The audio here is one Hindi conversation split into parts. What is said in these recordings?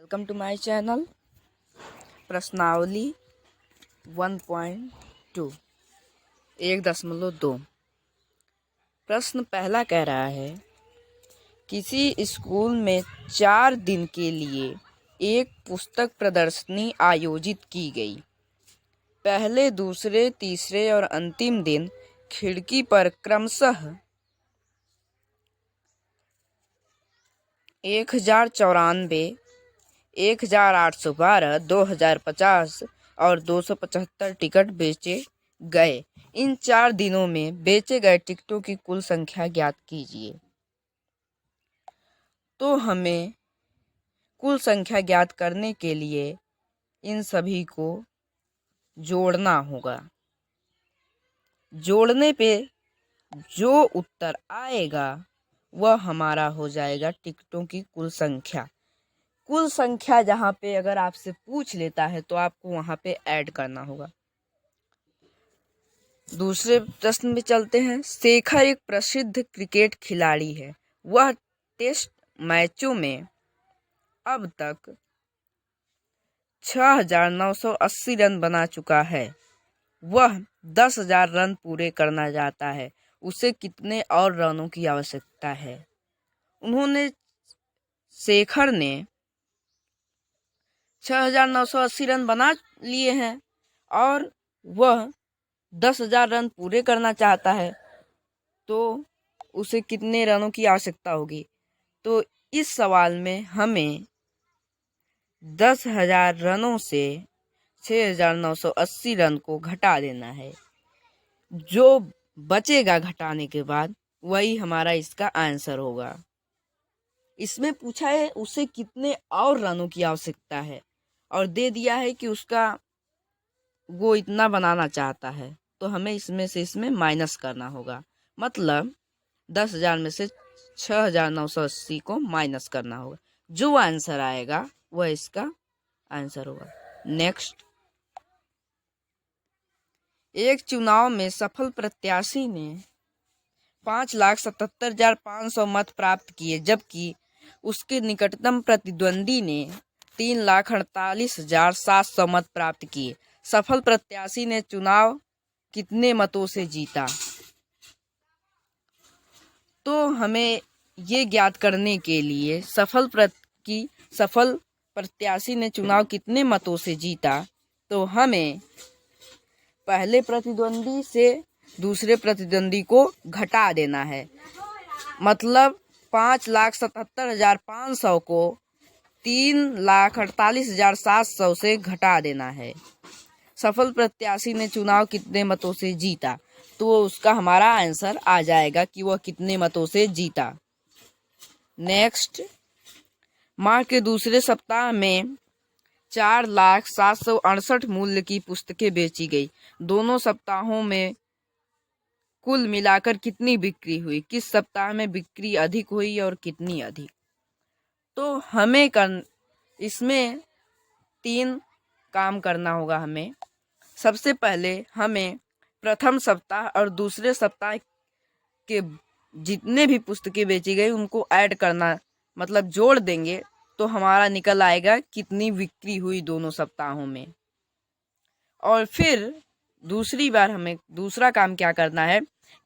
Welcome to my channel. प्रश्नावली 1.2 1.2। प्रश्न पहला कह रहा है, किसी स्कूल में 4 दिन के लिए एक पुस्तक प्रदर्शनी आयोजित की गई। पहले, दूसरे, तीसरे और अंतिम दिन खिड़की पर क्रमशः 1094, 1812, 2050 और 275 टिकट बेचे गए। इन 4 दिनों में बेचे गए टिकटों की कुल संख्या ज्ञात कीजिए। तो हमें कुल संख्या ज्ञात करने के लिए इन सभी को जोड़ना होगा। जोड़ने पे जो उत्तर आएगा वह हमारा हो जाएगा टिकटों की कुल संख्या। कुल संख्या जहाँ पे अगर आपसे पूछ लेता है तो आपको वहाँ पे ऐड करना होगा। दूसरे प्रश्न में चलते हैं। शेखर एक प्रसिद्ध क्रिकेट खिलाड़ी है। वह टेस्ट मैचों में अब तक 6,980 रन बना चुका है। वह 10,000 रन पूरे करना चाहता है। उसे कितने और रनों की आवश्यकता है? शेखर ने 6,980 रन बना लिए हैं और वह 10,000 रन पूरे करना चाहता है, तो उसे कितने रनों की आवश्यकता होगी? तो इस सवाल में हमें 10,000 रनों से 6,980 रन को घटा देना है। जो बचेगा घटाने के बाद वही हमारा इसका आंसर होगा। इसमें पूछा है उसे कितने और रनों की आवश्यकता है और दे दिया है कि उसका वो इतना बनाना चाहता है, तो हमें इसमें माइनस करना होगा। मतलब 10,000 में से 6,980 को माइनस करना होगा। जो आंसर आएगा वह इसका आंसर होगा। नेक्स्ट, एक चुनाव में सफल प्रत्याशी ने 5,77,500 मत प्राप्त किए, जबकि उसके निकटतम प्रतिद्वंदी ने 3,48,700 मत प्राप्त किए। सफल प्रत्याशी ने चुनाव कितने मतों से जीता? तो हमें ये ज्ञात करने के लिए सफल प्रत्याशी ने चुनाव कितने मतों से जीता, तो हमें पहले प्रतिद्वंदी से दूसरे प्रतिद्वंदी को घटा देना है। मतलब 5,77,500 को 3,48,700 से घटा देना है। सफल प्रत्याशी ने चुनाव कितने मतों से जीता, तो उसका हमारा आंसर आ जाएगा कि वह कितने मतों से जीता। नेक्स्ट, माह के दूसरे सप्ताह में 4,07,68 मूल्य की पुस्तकें बेची गई। दोनों सप्ताहों में कुल मिलाकर कितनी बिक्री हुई? किस सप्ताह में बिक्री अधिक हुई और कितनी अधिक? तो हमें इसमें 3 काम करना होगा। हमें सबसे पहले हमें प्रथम सप्ताह और दूसरे सप्ताह के जितने भी पुस्तकें बेची गई उनको ऐड करना, मतलब जोड़ देंगे तो हमारा निकल आएगा कितनी बिक्री हुई दोनों सप्ताहों में। और फिर दूसरी बार हमें दूसरा काम क्या करना है,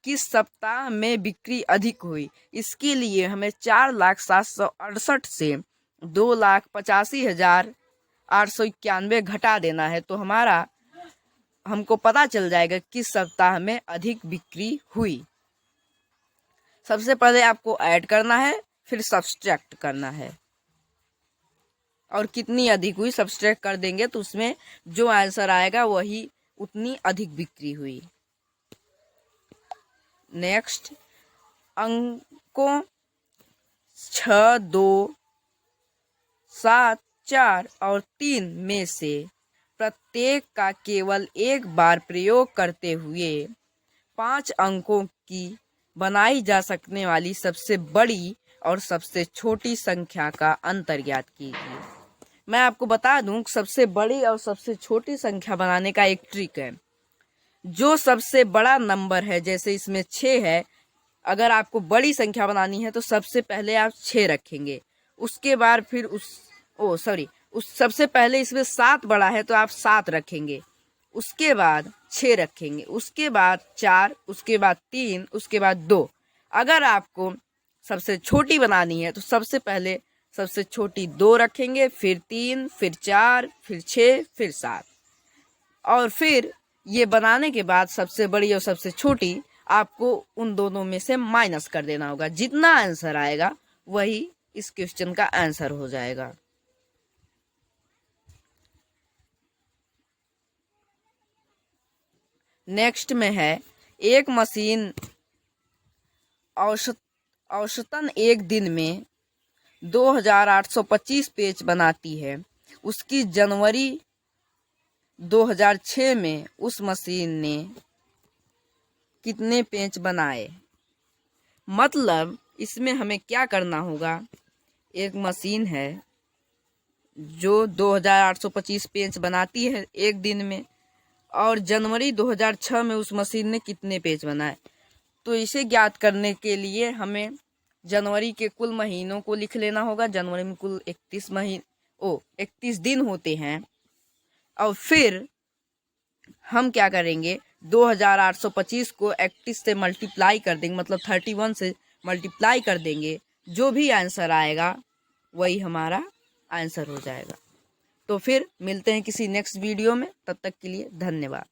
किस सप्ताह में बिक्री अधिक हुई। इसके लिए हमें 4,07,68 से 2,85,891 घटा देना है, तो हमको पता चल जाएगा किस सप्ताह में अधिक बिक्री हुई। सबसे पहले आपको ऐड करना है, फिर सब्सट्रैक्ट करना है और कितनी अधिक हुई सब्सट्रैक्ट कर देंगे तो उसमें जो आंसर आएगा वही उतनी अधिक बिक्री हुई। नेक्स्ट, अंकों 6, 2, 7, 4 और 3 में से प्रत्येक का केवल एक बार प्रयोग करते हुए 5 अंकों की बनाई जा सकने वाली सबसे बड़ी और सबसे छोटी संख्या का अंतर ज्ञात कीजिए। मैं आपको बता दूं, सबसे बड़ी और सबसे छोटी संख्या बनाने का एक ट्रिक है। जो सबसे बड़ा नंबर है, जैसे इसमें 6 है, अगर आपको बड़ी संख्या बनानी है तो सबसे पहले आप 6 रखेंगे, उसके बाद फिर उस सबसे पहले इसमें 7 बड़ा है तो आप 7 रखेंगे, उसके बाद 6 रखेंगे, उसके बाद 4, उसके बाद 3, उसके बाद 2। अगर आपको सबसे छोटी बनानी है तो सबसे पहले सबसे छोटी 2 रखेंगे, फिर 3, फिर 4, फिर 6, फिर 7, और फिर ये बनाने के बाद सबसे बड़ी और सबसे छोटी आपको उन दोनों में से माइनस कर देना होगा। जितना आंसर आएगा वही इस क्वेश्चन का आंसर हो जाएगा। नेक्स्ट में है, एक मशीन औसतन एक दिन में 2825 पेज बनाती है। उसकी जनवरी 2006 में उस मशीन ने कितने पेज बनाए? मतलब इसमें हमें क्या करना होगा, एक मशीन है जो 2825 पेज बनाती है एक दिन में, और जनवरी 2006 में उस मशीन ने कितने पेज बनाए। तो इसे ज्ञात करने के लिए हमें जनवरी के कुल महीनों को लिख लेना होगा। जनवरी में कुल 31 दिन होते हैं, और फिर हम क्या करेंगे, 2825 को 31 से मल्टीप्लाई कर देंगे, मतलब 31 से मल्टीप्लाई कर देंगे। जो भी आंसर आएगा वही हमारा आंसर हो जाएगा। तो फिर मिलते हैं किसी नेक्स्ट वीडियो में, तब तक के लिए धन्यवाद।